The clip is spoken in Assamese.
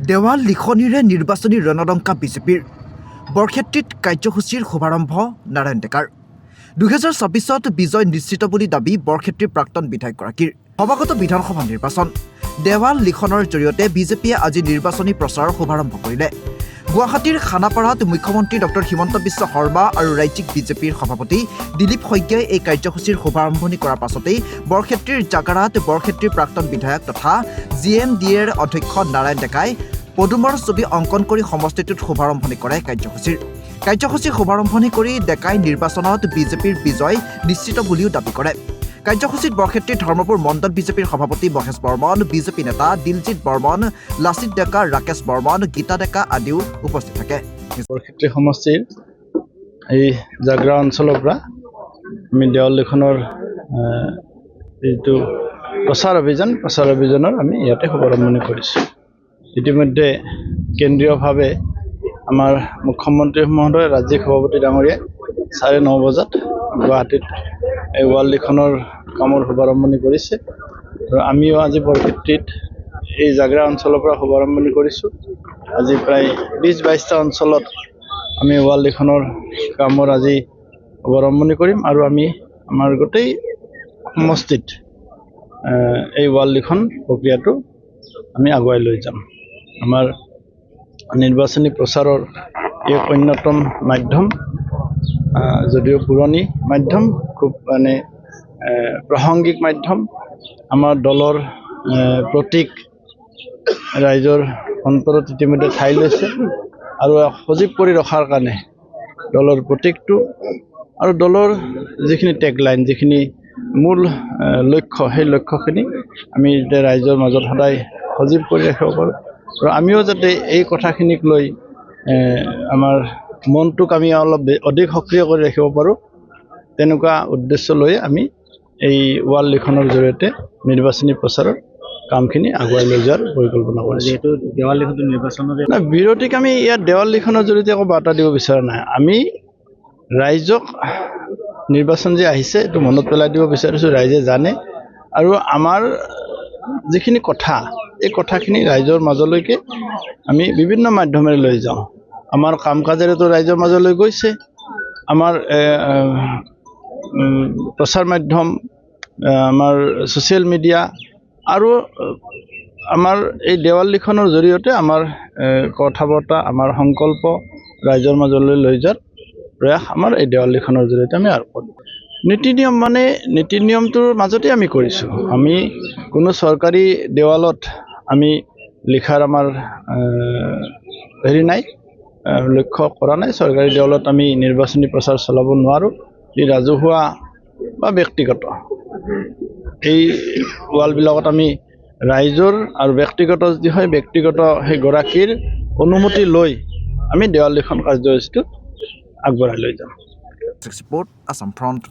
দেৱাল লিখনিৰে নিৰ্বাচনী ৰণদংকা বিজেপিৰ বৰক্ষেত্ৰীত কাৰ্যসূচীৰ শুভাৰম্ভ নাৰায়ণ ডেকাৰ 2024 বিজয় নিশ্চিত বুলি দাবী বৰক্ষেত্ৰীৰ প্ৰাক্তন বিধায়কগৰাকীৰ সভাগত বিধানসভা নিৰ্বাচন দেৱাল লিখনৰ জৰিয়তে বিজেপিয়ে আজি নিৰ্বাচনী প্ৰচাৰৰ শুভাৰম্ভ কৰিলে গুৱাহাটীৰ খানাপাৰাত মুখ্যমন্ত্ৰী ডক্টৰ হিমন্ত বিশ্ব শৰ্মা আৰু ৰাজ্যিক বিজেপিৰ সভাপতি দিলীপ শইকীয়াই এই কাৰ্যসূচীৰ শুভাৰম্ভণি কৰাৰ পাছতেই বৰক্ষেত্ৰীৰ জাগাৰাত বৰক্ষেত্ৰীৰ প্ৰাক্তন বিধায়ক তথা GMDAৰ অধ্যক্ষ নাৰায়ণ ডেকাই পদুমৰ ছবি অংকন কৰি সমষ্টিটোত শুভাৰম্ভণি কৰে কাৰ্যসূচীৰ শুভাৰম্ভণি কৰি ডেকাই নিৰ্বাচনত বিজেপিৰ বিজয় নিশ্চিত বুলিও দাবী কৰে কাৰ্যসূচীত বৰক্ষেত্ৰী ধৰ্মপুৰ মণ্ডল বিজেপিৰ সভাপতি মহেশ বৰ্মন বিজেপি নেতা দিলজিৎ বৰ্মন লাচিত ডেকা ৰাকেশ বৰ্মন গীতা ডেকা আদিও উপস্থিত থাকে বৰক্ষেত্ৰী সমষ্টিৰ এই জাগ্ৰা অঞ্চলৰ পৰা আমি দেৱাল লিখনৰ এইটো প্ৰচাৰ অভিযানৰ আমি ইয়াতে শুভাৰম্ভণি কৰিছোঁ ইতিমধ্যে কেন্দ্ৰীয়ভাৱে আমাৰ মুখ্যমন্ত্ৰী মহোদয় ৰাজ্যিক সভাপতি ডাঙৰীয়াই 9:30 বজাত গুৱাহাটীত এই ৱাল লিখনৰ কামৰ শুভাৰম্ভণি কৰিছে আৰু আমিও আজি বৰক্ষেত্ৰীত এই জাগ্ৰা অঞ্চলৰ পৰা শুভাৰম্ভনি কৰিছোঁ আজি প্ৰায় 20-22টা অঞ্চলত আমি ৱাল লিখনৰ কামৰ আজি শুভাৰম্ভনি কৰিম আৰু আমি আমাৰ গোটেই সমষ্টিত এই ৱাল লিখন প্ৰক্ৰিয়াটো আমি আগুৱাই লৈ যাম আমাৰ নিৰ্বাচনী প্ৰচাৰৰ এক অন্যতম মাধ্যম যদিও পুৰণি মাধ্যম খুব মানে প্ৰাসংগিক মাধ্যম আমাৰ দলৰ প্ৰতীক ৰাইজৰ অন্তৰত ইতিমধ্যে ঠাই লৈছে আৰু সজীৱ কৰি ৰখাৰ কাৰণে দলৰ প্ৰতীকটো আৰু দলৰ যিখিনি টেগলাইন যিখিনি মূল লক্ষ্য সেই লক্ষ্যখিনি আমি ৰাইজৰ মাজত সদায় সজীৱ কৰি ৰাখিব পাৰোঁ আৰু আমিও যাতে এই কথাখিনিক লৈ আমাৰ মনটোক আমি অলপ অধিক সক্ৰিয় কৰি ৰাখিব পাৰোঁ তেনেকুৱা উদ্দেশ্য লৈ আমি এই ৱাল লিখনৰ জৰিয়তে নিৰ্বাচনী প্ৰচাৰৰ কামখিনি আগুৱাই লৈ যোৱাৰ পৰিকল্পনা কৰিছোঁ যিহেতু দেৱাল লিখনটো নিৰ্বাচনৰ বিৰোধীক আমি ইয়াত দেৱাল লিখনৰ জৰিয়তে একো বাৰ্তা দিব বিচৰা নাই আমি ৰাইজক নিৰ্বাচন যে আহিছে এইটো মনত পেলাই দিব বিচাৰিছোঁ ৰাইজে জানে আৰু আমাৰ যিখিনি কথা এই কথাখিনি ৰাইজৰ মাজলৈকে আমি বিভিন্ন মাধ্যমেৰে লৈ যাওঁ আমাৰ কাম কাজেৰেতো ৰাইজৰ মাজলৈ গৈছে আমাৰ প্ৰচাৰ মাধ্যম আমাৰ ছ'চিয়েল মিডিয়া আৰু আমাৰ এই দেৱাল লিখনৰ জৰিয়তে আমাৰ কথা বৰ্তা আমাৰ সংকল্প ৰাইজৰ মাজলৈ লৈ যোৱাৰ প্ৰয়াস আমাৰ এই দেৱাল লিখনৰ জৰিয়তে আমি আৰু নীতি নিয়মটোৰ মাজতে আমি কৰিছোঁ আমি কোনো চৰকাৰী দেৱালত আমি লিখাৰ আমাৰ হেৰি নাই লক্ষ্য কৰা নাই চৰকাৰী দেৱালত আমি নিৰ্বাচনী প্ৰচাৰ চলাব নোৱাৰোঁ ই ৰাজহুৱা বা ব্যক্তিগত এই ৱালবিলাকত আমি ৰাইজৰ আৰু ব্যক্তিগত যি হয় ব্যক্তিগত সেই গৰাকীৰ অনুমতি লৈ আমি দেৱাল লিখন কাৰ্যসূচীটো আগবঢ়াই লৈ যাম ৰিপৰ্ট আসাম ফ্ৰণ্ট